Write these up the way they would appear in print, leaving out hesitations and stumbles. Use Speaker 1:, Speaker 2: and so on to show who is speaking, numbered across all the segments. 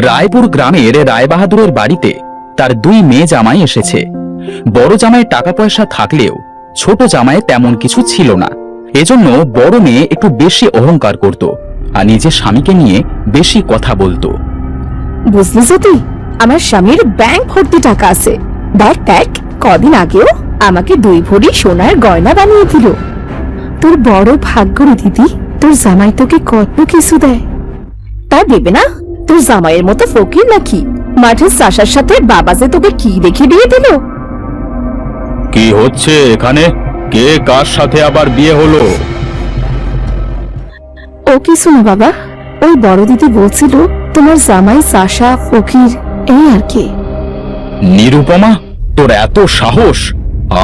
Speaker 1: রায়পুর গ্রামের রায়বাহাদুরের বাড়িতে তার দুই মেয়ে জামাই এসেছে। বড় জামাইয়ের টাকা পয়সা থাকলেও ছোট জামাইয়ের তেমন কিছু ছিল না। এজন্য বড় মেয়ে একটু বেশি অহংকার করত আর নিজের স্বামীকে নিয়ে বেশি কথা বলতো।
Speaker 2: বুঝলি জ্যোতি, আমার স্বামীর ব্যাংক ভর্তি টাকা আছে। দেখ কদিন আগেও আমাকে 2 ভরি সোনার গয়না বানিয়ে দিল। তোর বড় ভাগ্য রে দিদি, তোর জামাই তোকে কত কিছু দেয়। তা দেবে না? তোর জামাইয়ের মতো ফকির নাকি? মাঠের চাষার সাথে বাবা যে তোকে কি দেখে বিয়ে দিল।
Speaker 1: কি হচ্ছে এখানে? কে কার সাথে আবার বিয়ে হলো?
Speaker 2: ও কিছু না বাবা, ওই বড় দিদি বলছিল তোমার জামাই চাষা ফকির, এই আর কি।
Speaker 1: নিরুপমা, তোর এত সাহস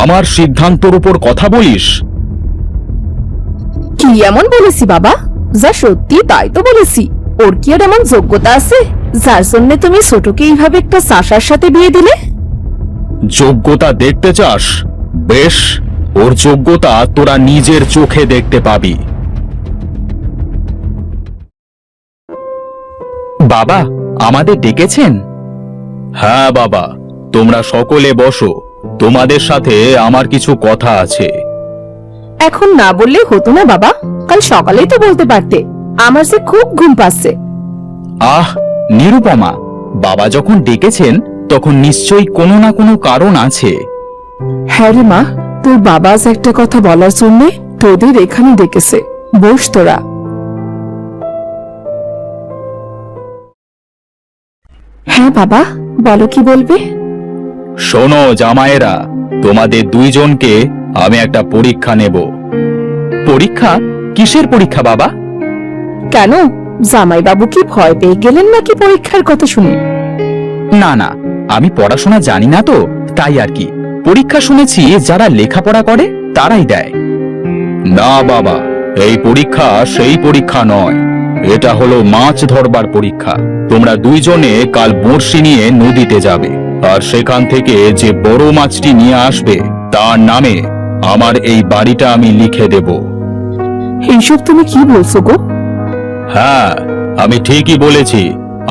Speaker 1: আমার সিদ্ধান্তের উপর কথা বলিস?
Speaker 2: কি এমন বলেছি বাবা? যা সত্যি তাই তো বলেছি। ওর কি আর এমন যোগ্যতা আছে যার জন্য তুমি ছোটকে এইভাবে একটা চাষার সাথে বিয়ে দিলে?
Speaker 1: যোগ্যতা দেখতে চাস? বেশ, ওর যোগ্যতা তোরা নিজের চোখে দেখতে পাবি। বাবা, আমাদের ডেকেছেন? হ্যাঁ বাবা, তোমরা সকলে বসো। তোমাদের সাথে আমার কিছু কথা আছে।
Speaker 2: এখন না বললে হতো না বাবা? কাল সকালেই তো বলতে পারতে। আমার যে খুব ঘুম পাচ্ছে।
Speaker 1: আহ নিরুপমা, বাবা যখন ডেকেছেন তখন নিশ্চয়ই কোনো না কোনো কারণ আছে।
Speaker 2: হ্যাঁ রে মা, তোর বাবা আজ একটা কথা বলার জন্য তোদের এখানে ডেকেছে। বস তোরা। হ্যাঁ বাবা, বলো কি বলবে?
Speaker 1: শোনো জামাইয়েরা, তোমাদের দুইজনকে আমি একটা পরীক্ষা নেব। পরীক্ষা? কিসের পরীক্ষা বাবা?
Speaker 2: কেন, জামাই বাবু কি ভয় পেয়ে গেলেন নাকি পরীক্ষার কথা শুনে?
Speaker 1: না না, আমি পড়াশোনা জানি না তো, তাই আর কি। পরীক্ষা শুনেছি যারা লেখাপড়া করে তারাই দেয়। না বাবা, এই পরীক্ষা সেই পরীক্ষা নয়। এটা হলো মাছ ধরবার পরীক্ষা। তোমরা দুইজনে কাল বড়শি নিয়ে নদীতে যাবে, আর সেখান থেকে যে বড় মাছটি নিয়ে আসবে তার নামে আমার এই বাড়িটা আমি লিখে দেব।
Speaker 2: এইসব তুমি কি বলছো গো?
Speaker 1: হ্যাঁ, আমি ঠিকই বলেছি।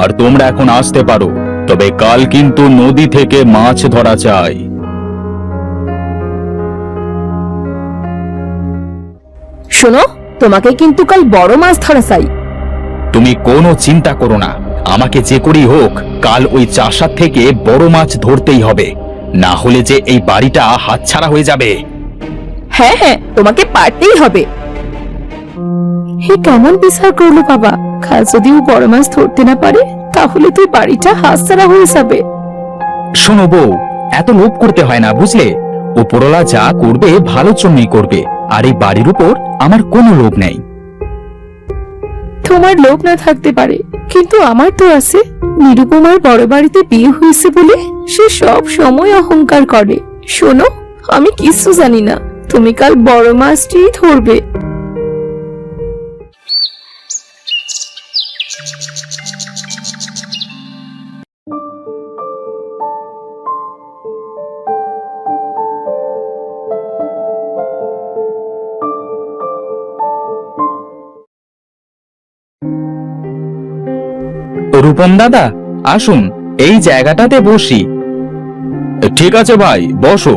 Speaker 1: আর তোমরা এখন আসতে পারো, তবে কাল কিন্তু নদী থেকে মাছ ধরা চাই।
Speaker 2: শোনো, তোমাকে কিন্তু কাল বড় মাছ ধরা চাই।
Speaker 1: তুমি কোনো চিন্তা করো না, আমাকে যে করেই হোক কাল ওই চাষার থেকে বড় মাছ ধরতেই হবে, না হলে যে এই বাড়িটা হাতছাড়া হয়ে যাবে।
Speaker 2: হ্যাঁ হ্যাঁ, তোমাকে পারতেই হবে। হে কেমন বিচার করলো বাবা? কাল যদি ও বড় মাছ ধরতে না পারে তাহলে তুই বাড়িটা হাতছাড়া হয়ে যাবে।
Speaker 1: শোনো বউ, এত লোভ করতে হয় না বুঝলে। উপরওয়ালা যা করবে ভালোর জন্যই করবে, আর এই বাড়ির উপর আমার কোনো লোভ নেই।
Speaker 2: তোমার লোভ না থাকতে পারে, কিন্তু আমার তো আছে। নিরুপমার বড় বাড়িতে বিয়ে হয়েছে বলে সে সব সময় অহংকার করে। শোনো, আমি কিছু জানি না, তুমি কাল বড় মাছটি ধরবে।
Speaker 1: রূপম দাদা, আসুন এই জায়গাটাতে বসি। ঠিক আছে ভাই, বসো।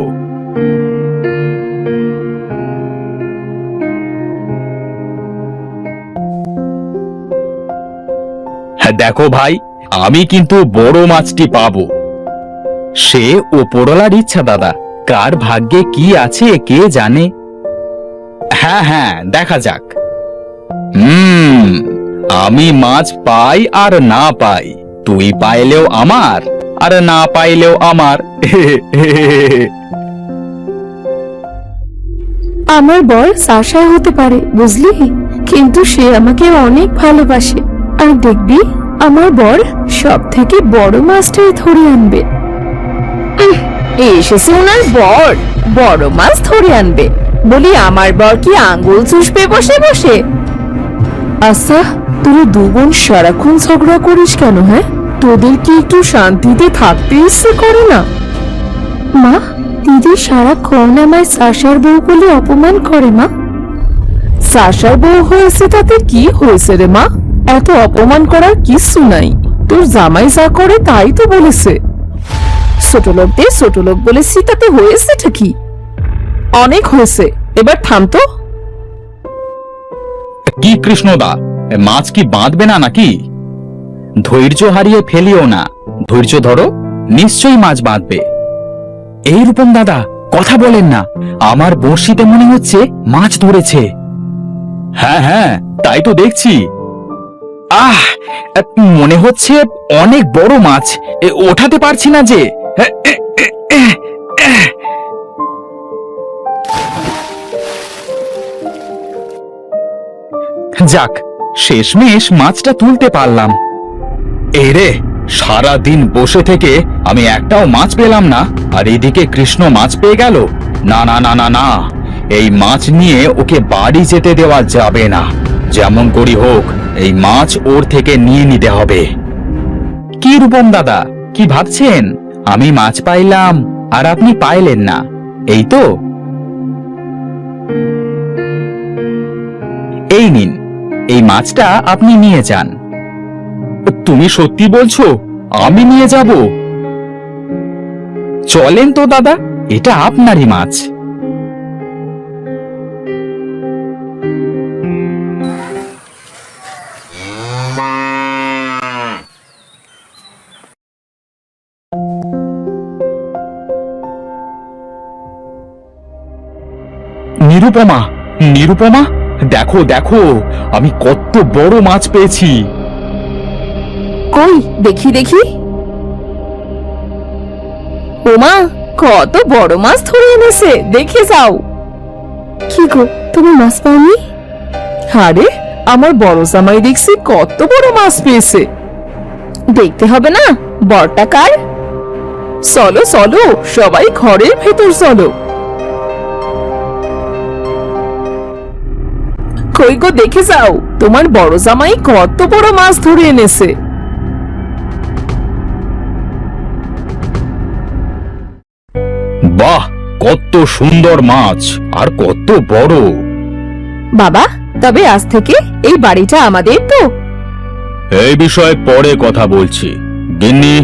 Speaker 1: হ্যাঁ দেখো ভাই, আমি কিন্তু বড় মাছটি পাবো। সে ওপরওয়ালার ইচ্ছা দাদা, কার ভাগ্যে কি আছে কে জানে। হ্যাঁ হ্যাঁ, দেখা যাক। আমি মাছ পাই আর না পাই, তুই পাইলেও আমার আর না পাইলেও আমার।
Speaker 2: আমার বর চাষায় হতে পারে বুঝলি, কিন্তু সে আমাকে অনেক ভালোবাসে। আর দেখবি আমার বর সব থেকে বড় মাছটাই ধরে আনবে। এসেছে ওনার বর বড় মাছ ধরে আনবে বলি, আমার বর কি আঙ্গুল চুষবে বসে বসে? আচ্ছা, তোরা দু বোন সারাক্ষণ ঝগড়া করিস কেন? হ্যাঁ, তোদের কি একটু শান্তিতে থাকতে ইচ্ছে করে না? মা, দিদি সারাক্ষণ আমায় চাষার বউ বলে অপমান করে। মা, চাষার বউ হয়েছে তাতে কি হয়েছে রে মা? এত অপমান করার কিচ্ছু নাই, তোর জামাই যা করে তাই তো বলেছে। ছোট লোকদের ছোট লোক বলেছি, তাতে হয়েছেটা কি? অনেক হয়েছে, এবার থাম তো।
Speaker 1: কি কৃষ্ণদা, মাছ কি বাঁধবে না নাকি? ধৈর্য হারিয়ে ফেলিও না, ধৈর্য ধরো, নিশ্চয়ই মাছ বাঁধবে। এই রূপম দাদা, কথা বলেন না, আমার বড়শিতে মনে হচ্ছে মাছ ধরেছে। হ্যাঁ হ্যাঁ, তাই তো দেখছি। আহ, মনে হচ্ছে অনেক বড় মাছ, ওঠাতে পারছি না যে। যাক, শেষমেশ মাছটা তুলতে পারলাম। এই রে, সারা দিন বসে থেকে আমি একটাও মাছ পেলাম না, আর এদিকে কৃষ্ণ মাছ পেয়ে গেল। না না না না না, এই মাছ নিয়ে ওকে বাড়ি যেতে দেওয়া যাবে না। যেমন করি হোক, এই মাছ ওর থেকে নিয়ে নিতে হবে। কি রূপম দাদা, কি ভাবছেন? আমি মাছ পাইলাম আর আপনি পাইলেন না, এই তো? এই নিন, এই মাছটা আপনি নিয়ে যান। তুমি সত্যি বলছো? আমি নিয়ে যাব? চলেন তো দাদা, এটা আপনারই মাছ। নিরুপমা, নিরুপমা, দেখো দেখো, আমি কত বড় মাছ পেয়েছি।
Speaker 2: কই দেখি দেখি। ওমা, কত বড় মাছ ধরে এনেছে, দেখে যাও। কি গো, তুমি মাছ পাওনি? আরে, আমার বড় জামাই দেখছি কত বড় মাছ পেয়েছে। দেখতে হবে না বড়টা কার? চলো চলো, সবাই ঘরের ভেতর চলো। কই গো, দেখে যাও, তোমার বড় জামাই কত বড় মাছ ধরে এনেছে।
Speaker 1: বাহ, কত সুন্দর মাছ, আর কত বড়।
Speaker 2: বাবা, তবে আজ থেকে এই বাড়িটা আমাদের তো?
Speaker 1: এই বিষয়ে পরে কথা বলছি। গিন্নি,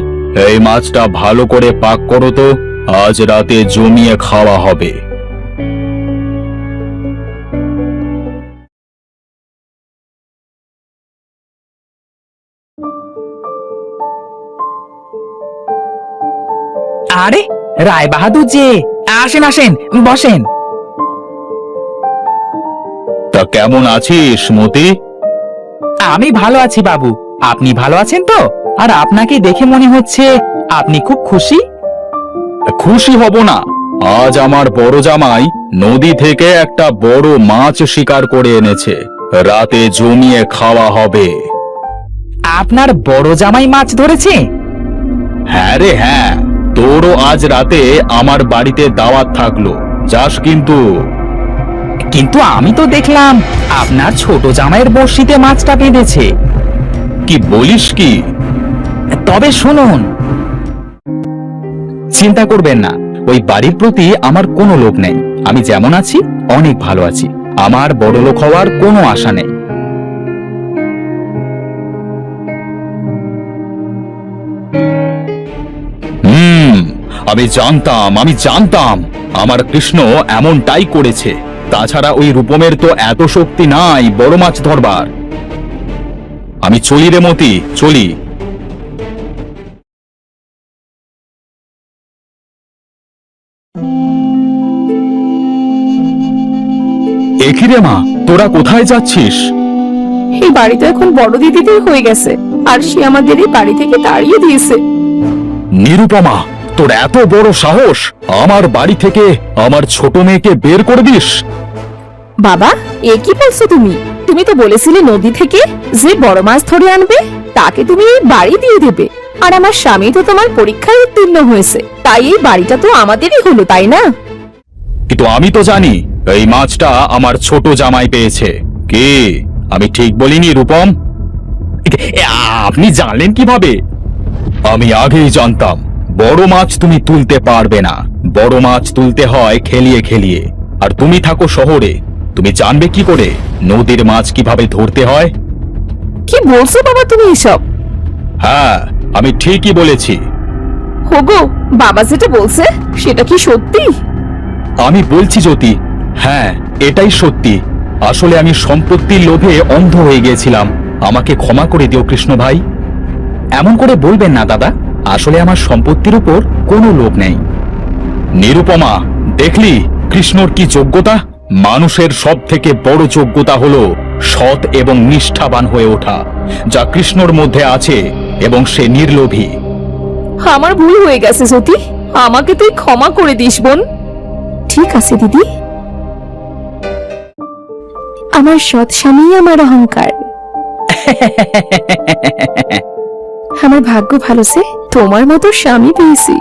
Speaker 1: এই মাছটা ভালো করে পাক করো তো, আজ রাতে জমিয়ে খাওয়া হবে।
Speaker 3: আরে, রায় বাহাদুর যে, আসেন আসেন, বসেন।
Speaker 1: তা কেমন আছিস মতি?
Speaker 3: আমি ভালো আছি বাবু, আপনি ভালো আছেন তো? আর আপনাকে দেখে মনে হচ্ছে আপনি খুব খুশি।
Speaker 1: খুশি হব না? আজ আমার বড় জামাই নদী থেকে একটা বড় মাছ শিকার করে এনেছে, রাতে জমিয়ে খাওয়া হবে।
Speaker 3: আপনার বড় জামাই মাছ ধরেছে?
Speaker 1: হ্যাঁ রে হ্যাঁ, তোরও আজ রাতে আমার বাড়িতে দাওয়াত থাকলো, যাস কিন্তু।
Speaker 3: কিন্তু আমি তো দেখলাম আপনার ছোট জামাইয়ের বড়শিতে মাছটা বেঁধেছে।
Speaker 1: কি বলিস কি?
Speaker 3: তবে শুনুন,
Speaker 1: চিন্তা করবেন না, ওই বাড়ির প্রতি আমার কোনো লোভ নেই। আমি যেমন আছি অনেক ভালো আছি, আমার বড়লোক হওয়ার কোনো আশা নেই। আমি জানতাম আমার কৃষ্ণ এমনটাই করেছে। তাছাড়া ওই রূপমের তো এত শক্তি নাই বড় মাছ ধরবার। আমি চলি রে মতি, চলি। একই রে মা, তোরা কোথায় যাচ্ছিস?
Speaker 2: এই বাড়ি তো এখন বড় দিদিদের হয়ে গেছে, আর সে আমাদের এই বাড়ি থেকে তাড়িয়ে দিয়েছে।
Speaker 1: নিরুপমা, তোর এত বড় সাহস, আমার বাড়ি থেকে আমার ছোট মেয়েকে বের করে দিস?
Speaker 2: বাবা, এ কি বলছো তুমি? তুমি তো বলেছিলে নদী থেকে যে বড় মাছ ধরে আনবে তাকে তুমি এই বাড়ি দিয়ে দেবে। আর আমার স্বামী তো তোমার পরীক্ষায় উত্তীর্ণ হয়েছে, তাই এই বাড়িটা তো আমাদেরই হলো, তাই না?
Speaker 1: কিন্তু আমি তো জানি এই মাছটা আমার ছোট জামাই পেয়েছে। কি আমি ঠিক বলিনি রূপম? আপনি জানলেন কিভাবে? আমি আগেই জানতাম বড় মাছ তুমি তুলতে পারবে না। বড় মাছ তুলতে হয় খেলিয়ে খেলিয়ে, আর তুমি থাকো শহরে, তুমি জানবে কি করে নদীর মাছ কিভাবে ধরতে হয়?
Speaker 2: কি বলছো বাবা তুমি এসব?
Speaker 1: হ্যাঁ, আমি ঠিকই বলেছি।
Speaker 2: হোগো, বাবা যেটা বলছে সেটা কি সত্যি?
Speaker 1: আমি বলছি জ্যোতি, হ্যাঁ এটাই সত্যি। আসলে আমি সম্পত্তির লোভে অন্ধ হয়ে গিয়েছিলাম। আমাকে ক্ষমা করে দিও কৃষ্ণ ভাই। এমন করে বলবেন না দাদা, আসলে আমার সম্পত্তির উপর কোনো লোভ নেই। নিরুপমা, দেখলি কৃষ্ণর কি যোগ্যতা? মানুষের সব থেকে বড় যোগ্যতা হলো সৎ এবং নিষ্ঠাবান হয়ে ওঠা, যা কৃষ্ণর মধ্যে আছে, এবং সে নির্লোভী।
Speaker 2: আমার ভুল হয়ে গেছে জ্যোতি, আমাকে তুই ক্ষমা করে দিস বোন। ঠিক আছে দিদি। আমার সৎ স্বামী আমার অহংকার। আমার ভাগ্য ভালো সে তোমার মতো স্বামী পেয়েছি।